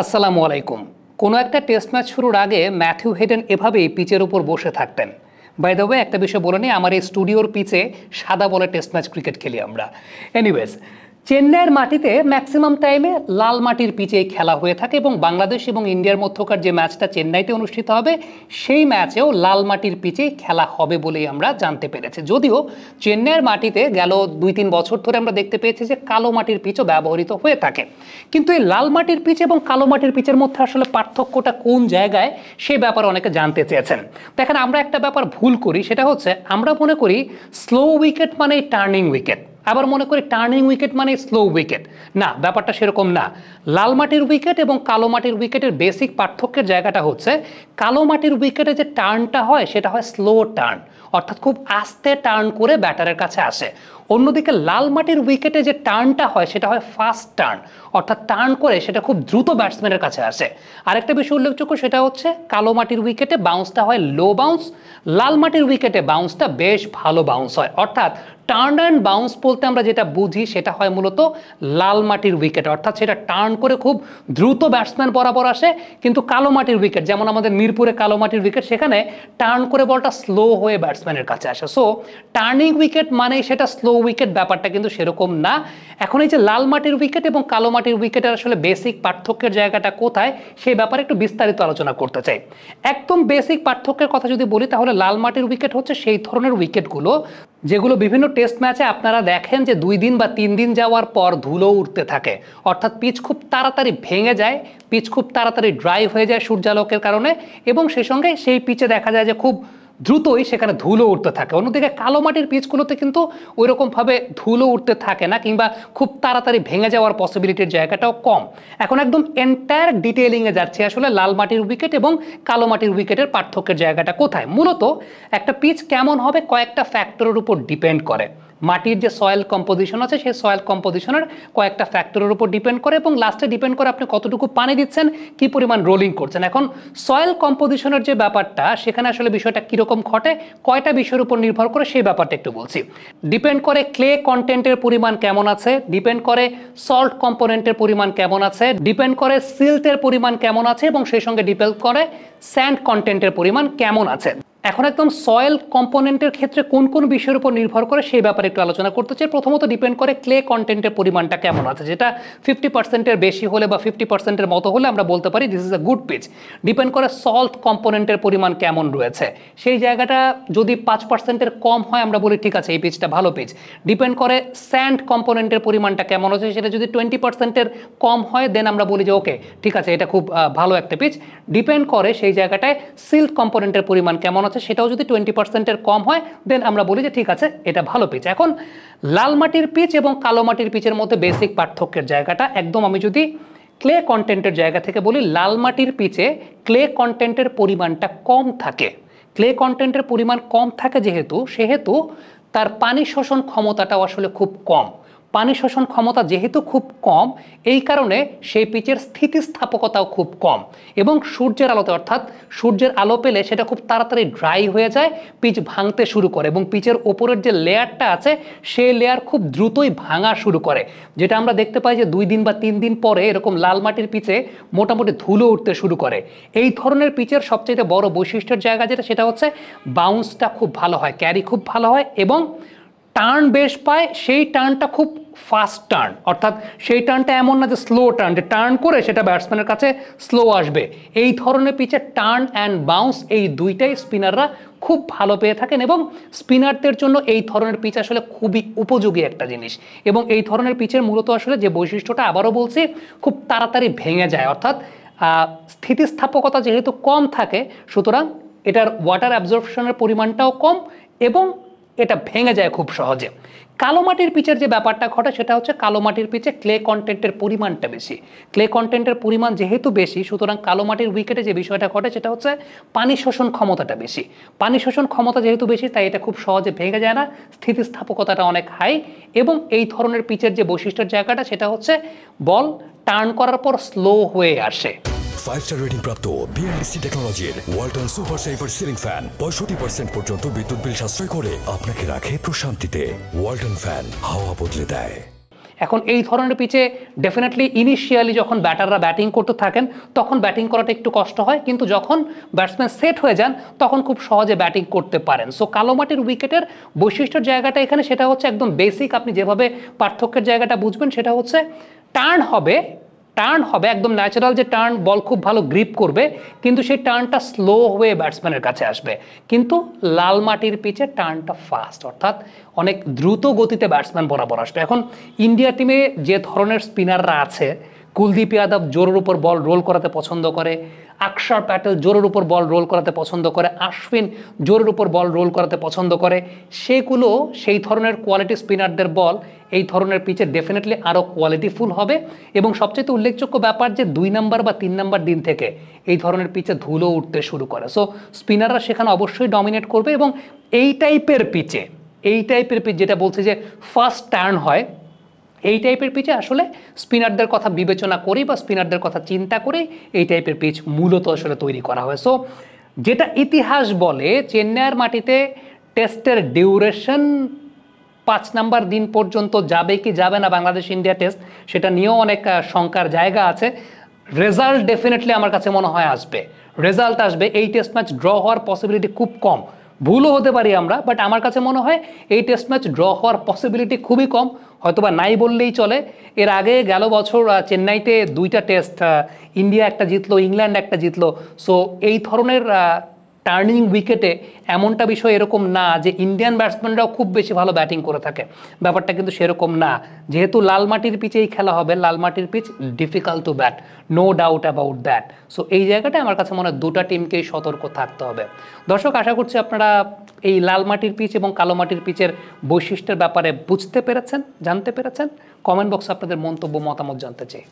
আসসালামু আলাইকুম। কোনো একটা টেস্ট ম্যাচ শুরুর আগে ম্যাথিউ হেডেন এভাবেই পিচের উপর বসে থাকতেন। বাই দ্য ওয়ে, একটা বিষয় বলে নিই, আমার এই স্টুডিওর পিচে সাদা বলে টেস্ট ম্যাচ ক্রিকেট খেলি আমরা। এনিওয়েজ, চেন্নাইয়ের মাটিতে ম্যাক্সিমাম টাইমে লাল মাটির পিচেই খেলা হয়ে থাকে এবং বাংলাদেশ এবং ইন্ডিয়ার মধ্যকার যে ম্যাচটা চেন্নাইতে অনুষ্ঠিত হবে সেই ম্যাচেও লাল মাটির পিচেই খেলা হবে বলেই আমরা জানতে পেরেছি। যদিও চেন্নাইয়ের মাটিতে গেল 2-3 বছর ধরে আমরা দেখতে পেয়েছি যে কালো মাটির পিচও ব্যবহৃত হয়ে থাকে, কিন্তু এই লাল মাটির পিচ এবং কালো মাটির পিচের মধ্যে আসলে পার্থক্যটা কোন জায়গায় সেই ব্যাপারে অনেকে জানতে চেয়েছেন। দেখেন, আমরা একটা ব্যাপার ভুল করি, সেটা হচ্ছে আমরা মনে করি স্লো উইকেট মানে টার্নিং উইকেট, আবার মনে করি টার্নিং উইকেট মানে স্লো উইকেট। না, ব্যাপারটা সেরকম না। লাল মাটির উইকেট এবং কালো মাটির উইকেটের বেসিক পার্থক্যের জায়গাটা হচ্ছে কালো মাটির উইকেটে যে টার্নটা হয় সেটা হয় স্লো টার্ন, অর্থাৎ খুব আস্তে টার্ন করে ব্যাটারের কাছে আসে। অন্যদিকে লাল মাটির উইকেটে যে টার্নটা হয় সেটা হয় ফাস্ট টার্ন, অর্থাৎ টার্ন করে সেটা খুব দ্রুত ব্যাটসম্যানের কাছে আসে। আরেকটা বিষয় উল্লেখযোগ্য, সেটা হচ্ছে কালো মাটির উইকেটে বাউন্সটা হয় লো বাউন্স, লাল মাটির উইকেটে বাউন্সটা বেশ ভালো বাউন্স হয়। অর্থাৎ টার্ন অ্যান্ড বাউন্স বলতে আমরা যেটা বুঝি সেটা হয় মূলত লাল মাটির উইকেট, অর্থাৎ সেটা টার্ন করে খুব দ্রুত ব্যাটসম্যান বরাবর আসে। কিন্তু কালো মাটির উইকেট, যেমন আমাদের মিরপুরে কালো মাটির উইকেট, সেখানে টার্ন করে বলটা স্লো হয়ে ব্যাটসম্যানের কাছে আসে। সো টার্নিং উইকেট মানে সেটা স্লো উইকেট, ব্যাপারটা কিন্তু সেরকম না। এখন এই যে লাল মাটির উইকেট এবং কালো মাটির উইকেটের আসলে বেসিক পার্থক্যের জায়গাটা কোথায় সেই ব্যাপারে একটু বিস্তারিত আলোচনা করতে চাই। একদম বেসিক পার্থক্যের কথা যদি বলি, তাহলে লাল মাটির উইকেট হচ্ছে সেই ধরনের উইকেটগুলো যেগুলো বিভিন্ন টেস্ট ম্যাচে আপনারা দেখেন যে 2 দিন বা 3 দিন যাওয়ার পর ধুলো উঠতে থাকে, অর্থাৎ পিচ খুব তাড়াতাড়ি ভেঙে যায়, পিচ খুব তাড়াতাড়ি ড্রাই হয়ে যায় সূর্যালোকের কারণে, এবং সেই সঙ্গে সেই পিচে দেখা যায় যে খুব দ্রুতই সেখানে ধুলো উঠতে থাকে। অন্যদিকে কালো মাটির পিচগুলোতে কিন্তু ওই রকমভাবে ধুলো উঠতে থাকে না, কিংবা খুব তাড়াতাড়ি ভেঙে যাওয়ার পসিবিলিটির জায়গাটাও কম। এখন একদম এন্টায়ার ডিটেইলিংয়ে যাচ্ছে আসলে লাল মাটির উইকেট এবং কালো মাটির উইকেটের পার্থক্যের জায়গাটা কোথায়। মূলত একটা পিচ কেমন হবে কয়েকটা ফ্যাক্টরের উপর ডিপেন্ড করে। মাটির যে সয়েল কম্পোজিশন আছে সেই সয়েল কম্পোজিশনের কয়েকটা ফ্যাক্টরের উপর ডিপেন্ড করে, এবং লাস্টে ডিপেন্ড করে আপনি কতটুকু পানি দিচ্ছেন, কি পরিমাণ রোলিং করছেন। এখন সয়েল কম্পোজিশনের যে ব্যাপারটা, সেখানে আসলে বিষয়টা কীরকম ঘটে, কয়টা বিষয়ের উপর নির্ভর করে সেই ব্যাপারটা একটু বলছি। ডিপেন্ড করে ক্লে কন্টেন্টের পরিমাণ কেমন আছে, ডিপেন্ড করে সল্ট কম্পোনেন্টের পরিমাণ কেমন আছে, ডিপেন্ড করে সিল্টের পরিমাণ কেমন আছে, এবং সেই সঙ্গে ডিপেন্ড করে স্যান্ড কন্টেন্টের পরিমাণ কেমন আছে। এখন একদম সয়েল কম্পোনেন্টের ক্ষেত্রে কোন কোন বিষয়ের উপর নির্ভর করে সেই ব্যাপারে একটু আলোচনা করতে চাই। প্রথমত ডিপেন্ড করে ক্লে কন্টেন্টের পরিমাণটা কেমন আছে, যেটা 50%-এর বেশি হলে বা 50%-এর মতো হলে আমরা বলতে পারি this is a good pitch. Depend করে সল্ট কম্পোনেন্টের পরিমাণ কেমন রয়েছে, সেই জায়গাটা যদি 5%-এর কম হয় আমরা বলি ঠিক আছে এই পিচটা ভালো পিচ। ডিপেন্ড করে স্যান্ড কম্পোনেন্টের পরিমাণটা কেমন আছে, সেটা যদি 20%-এর কম হয় দেন আমরা বলি যে ওকে ঠিক আছে এটা খুব ভালো একটা পিচ। ডিপেন্ড করে সেই জায়গাটায় সিল্ট কম্পোনেন্টের পরিমাণ কেমন আছে, সেটাও যদি 20%-এর কম হয় দেন আমরা বলি যে ঠিক আছে এটা ভালো পিচ। এখন লাল মাটির পিচ এবং কালো মাটির পিচের মধ্যে বেসিক পার্থক্যের জায়গাটা একদম আমি যদি ক্লে কন্টেন্টের জায়গা থেকে বলি, লাল মাটির পিচে ক্লে কন্টেন্টের পরিমাণটা কম থাকে। ক্লে কন্টেন্টের পরিমাণ কম থাকে সেহেতু তার পানি শোষণ ক্ষমতাটাও আসলে খুব কম। পানি শোষণ ক্ষমতা যেহেতু খুব কম, এই কারণে সেই পিচের স্থিতিস্থাপকতাও খুব কম, এবং সূর্যের আলোতে অর্থাৎ সূর্যের আলো পেলে সেটা খুব তাড়াতাড়ি ড্রাই হয়ে যায়, পিচ ভাঙতে শুরু করে, এবং পিচের ওপরের যে লেয়ারটা আছে সেই লেয়ার খুব দ্রুতই ভাঙা শুরু করে, যেটা আমরা দেখতে পাই যে 2 দিন বা 3 দিন পরে এরকম লাল মাটির পিচে মোটামুটি ধুলো উঠতে শুরু করে। এই ধরনের পিচের সবচেয়ে বড় বৈশিষ্ট্যের জায়গা যেটা, সেটা হচ্ছে বাউন্সটা খুব ভালো হয়, ক্যারি খুব ভালো হয়, এবং টার্ন বেশ পায়। সেই টার্নটা খুব ফাস্ট টার্ন, অর্থাৎ সেই টার্নটা এমন না যে স্লো টার্ন, যে টার্ন করে সেটা ব্যাটসম্যানের কাছে স্লো আসবে। এই ধরনের পিচে টার্ন অ্যান্ড বাউন্স এই দুইটাই স্পিনাররা খুব ভালো পেয়ে থাকেন, এবং স্পিনারদের জন্য এই ধরনের পিচ আসলে খুবই উপযোগী একটা জিনিস। এবং এই ধরনের পিচের মূলত আসলে যে বৈশিষ্ট্যটা, আবারও বলছি, খুব তাড়াতাড়ি ভেঙে যায়, অর্থাৎ স্থিতিস্থাপকতা যেহেতু কম থাকে সুতরাং এটার ওয়াটার অ্যাবজর্পশনের পরিমাণটাও কম, এবং এটা ভেঙে যায় খুব সহজে। কালো মাটির পিচের যে ব্যাপারটা ঘটে সেটা হচ্ছে কালো মাটির পিচে ক্লে কন্টেন্টের পরিমাণটা বেশি। ক্লে কন্টেন্টের পরিমাণ যেহেতু বেশি সুতরাং কালো মাটির উইকেটে যে বিষয়টা ঘটে সেটা হচ্ছে পানি শোষণ ক্ষমতাটা বেশি। পানি শোষণ ক্ষমতা যেহেতু বেশি তাই এটা খুব সহজে ভেঙে যায় না, স্থিতিস্থাপকতাটা অনেক হাই, এবং এই ধরনের পিচের যে বৈশিষ্ট্যের জায়গাটা সেটা হচ্ছে বল টার্ন করার পর স্লো হয়ে আসে। 5-star রেটিং প্রাপ্ত বিএলডিসি টেকনোলজির Walton super saver ceiling fan 65% পর্যন্ত বিদ্যুৎ বিল সাশ্রয় করে আপনাকে রাখে প্রশান্তিতে। ওয়ালটন ফ্যান হাওয়া বদলে দেয়। এখন এই ধরনের পিচে ডেফিনেটলি ইনিশিয়ালি যখন ব্যাটাররা ব্যাটিং করতে থাকেন তখন ব্যাটিং করাটা একটু কষ্ট হয়, কিন্তু যখন ব্যাটসম্যান সেট হয়ে যান তখন খুব সহজে ব্যাটিং করতে পারেন। সো কালো মাটির উইকেটের বৈশিষ্ট্যের জায়গাটা এখানে সেটা হচ্ছে একদম বেসিক, আপনি যেভাবে পার্থক্যের জায়গাটা বুঝবেন সেটা হচ্ছে টার্ন হবে একদম ন্যাচারাল, যে টার্ন বল খুব ভালো গ্রিপ করবে, কিন্তু সেই টার্নটা স্লো হয়ে ব্যাটসম্যানের কাছে আসবে। কিন্তু লাল মাটির পিচে টার্নটা ফাস্ট, অর্থাৎ অনেক দ্রুত গতিতে ব্যাটসম্যান বরাবর আসবে। এখন ইন্ডিয়া টিমে যে ধরনের স্পিনাররা আছে, কুলদীপ যাদব জোরের উপর বল রোল করাতে পছন্দ করে, আকসার প্যাটেল জোরের উপর বল রোল করাতে পছন্দ করে, আশ্বিন জোরের উপর বল রোল করাতে পছন্দ করে, সেগুলো সেই ধরনের কোয়ালিটি স্পিনারদের বল এই ধরনের পিচে ডেফিনেটলি আরও কোয়ালিটিফুল হবে। এবং সবচেয়ে উল্লেখযোগ্য ব্যাপার যে 2 নাম্বার বা 3 নাম্বার দিন থেকে এই ধরনের পিচে ধুলো উঠতে শুরু করে। সো স্পিনাররা সেখানে অবশ্যই ডমিনেট করবে। এবং এই টাইপের পিচ যেটা বলছে যে ফার্স্ট টার্ন হয়, এই টাইপের পিচে আসলে স্পিনারদের কথা বিবেচনা করেই বা স্পিনারদের কথা চিন্তা করেই এই টাইপের পিচ মূলত আসলে তৈরি করা হয়। সো যেটা ইতিহাস বলে চেন্নাইয়ের মাটিতে টেস্টের ডিউরেশন 5 নাম্বার দিন পর্যন্ত যাবে কি যাবে না বাংলাদেশ ইন্ডিয়া টেস্ট, সেটা নিয়েও অনেক শঙ্কার জায়গা আছে। রেজাল্ট ডেফিনেটলি আমার কাছে মনে হয় আসবে, রেজাল্ট আসবে। এই টেস্ট ম্যাচ ড্র হওয়ার পসিবিলিটি খুব কম, ভুলও হতে পারি আমরা, বাট আমার কাছে মনে হয় এই টেস্ট ম্যাচ ড্র হওয়ার পসিবিলিটি খুবই কম, হয়তোবা নাই বললেই চলে। এর আগে গেল বছর চেন্নাইতে 2টা টেস্ট ইন্ডিয়া একটা জিতলো, ইংল্যান্ড একটা জিতলো। সো এই ধরনের টার্নিং উইকেটে এমনটা বিষয় এরকম না যে ইন্ডিয়ান ব্যাটসম্যানরাও খুব বেশি ভালো ব্যাটিং করে থাকে, ব্যাপারটা কিন্তু সেরকম না। যেহেতু লাল মাটির পিচেই খেলা হবে, লাল মাটির pitch difficult to bat, no doubt about that. So এই জায়গাটা আমার কাছে মনে হয় দুটা টিমকেই সতর্ক থাকতে হবে। দর্শক, আশা করছি আপনারা এই লাল মাটির পিচ এবং কালো মাটির পিচের বৈশিষ্ট্যের ব্যাপারে বুঝতে পেরেছেন, জানতে পেরেছেন। কমেন্ট বক্সে আপনাদের মন্তব্য মতামত জানতে চাই।